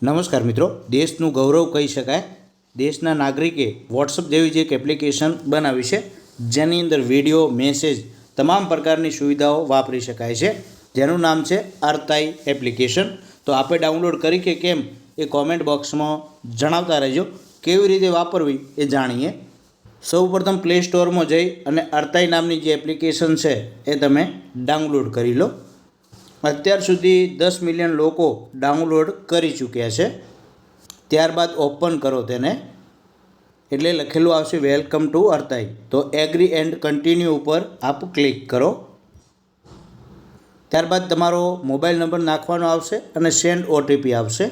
નમસ્કાર મિત્રો, દેશનું ગૌરવ કહી શકાય દેશના નાગરિકે વોટ્સઅપ જેવી જ એક એપ્લિકેશન બનાવી છે, જેની અંદર વિડીયો, મેસેજ તમામ પ્રકારની સુવિધાઓ વાપરી શકાય છે, જેનું નામ છે અર્તાઈ એપ્લિકેશન. તો આપણે ડાઉનલોડ કરી કે કેમ એ કોમેન્ટ બોક્સમાં જણાવતા રહેજો. કેવી રીતે વાપરવી એ જાણીએ. સૌપ્રથમ પ્લે સ્ટોરમાં જઈ અને અર્તાઈ નામની જે એપ્લિકેશન છે એ તમે ડાઉનલોડ કરી લો. અત્યાર સુધી 10 મિલિયન લોકો ડાઉનલોડ કરી ચૂક્યા છે. ત્યારબાદ ઓપન કરો તેને, એટલે લખેલું આવશે વેલકમ ટુ અર્તાઈ. તો એગ્રી એન્ડ કન્ટિન્યુ ઉપર આપ ક્લિક કરો. ત્યારબાદ તમારો મોબાઈલ નંબર નાખવાનો આવશે અને સેન્ડ ઓટીપી આવશે.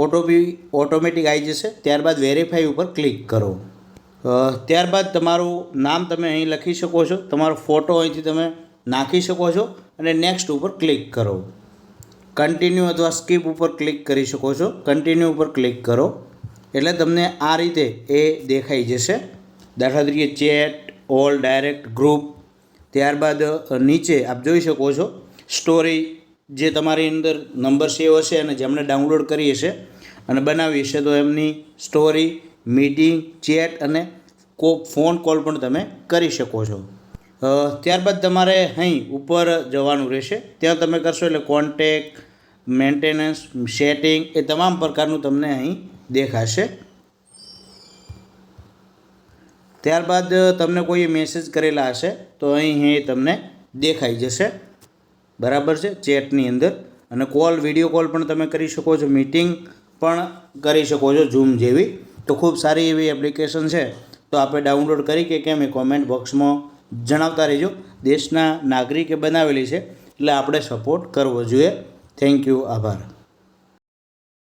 ઓટીપી ઓટોમેટિક આવી જશે. ત્યારબાદ વેરીફાઈ ઉપર ક્લિક કરો. ત્યારબાદ તમારું નામ તમે અહીં લખી શકો છો, તમારો ફોટો અહીંથી તમે નાખી શકો છો અને નેક્સ્ટ ઉપર ક્લિક કરો. કન્ટિન્યુ અથવા સ્કીપ ઉપર ક્લિક કરી શકો છો. કન્ટિન્યુ ઉપર ક્લિક કરો એટલે તમને આ રીતે એ દેખાઈ જશે. દાખલા તરીકે ચેટ, ઓલ, ડાયરેક્ટ, ગ્રુપ. ત્યારબાદ નીચે આપ જોઈ શકો છો સ્ટોરી, જે તમારી અંદર નંબર સેવ હશે અને જેમણે ડાઉનલોડ કરી હશે અને બનાવી હશે તો એમની સ્ટોરી, મીટિંગ, ચેટ અને ફોન કોલ પણ તમે કરી શકો છો. ત્યારબાદ તમારે અહીં ઉપર જવાનું રહેશે. ત્યાં તમે કરશો એટલે કોન્ટેક, મેન્ટેનન્સ, સેટિંગ એ તમામ પ્રકારનું તમને અહીં દેખાશે. ત્યારબાદ તમને કોઈ મેસેજ કરેલા હશે તો અહીં તમને દેખાઈ જશે. બરાબર છે, ચેટની અંદર. અને કોલ, વિડીયો કોલ પણ તમે કરી શકો છો, મીટિંગ પણ કરી શકો છો ઝૂમ જેવી. તો ખૂબ સારી એવી એપ્લિકેશન છે. તો આપણે ડાઉનલોડ કરી કે કેમ એ કોમેન્ટ બોક્સમાં જણાવતા રહેજો. દેશના નાગરિકે બનાવેલી છે એટલે આપણે સપોર્ટ કરવો જોઈએ. થેન્ક યુ, આભાર.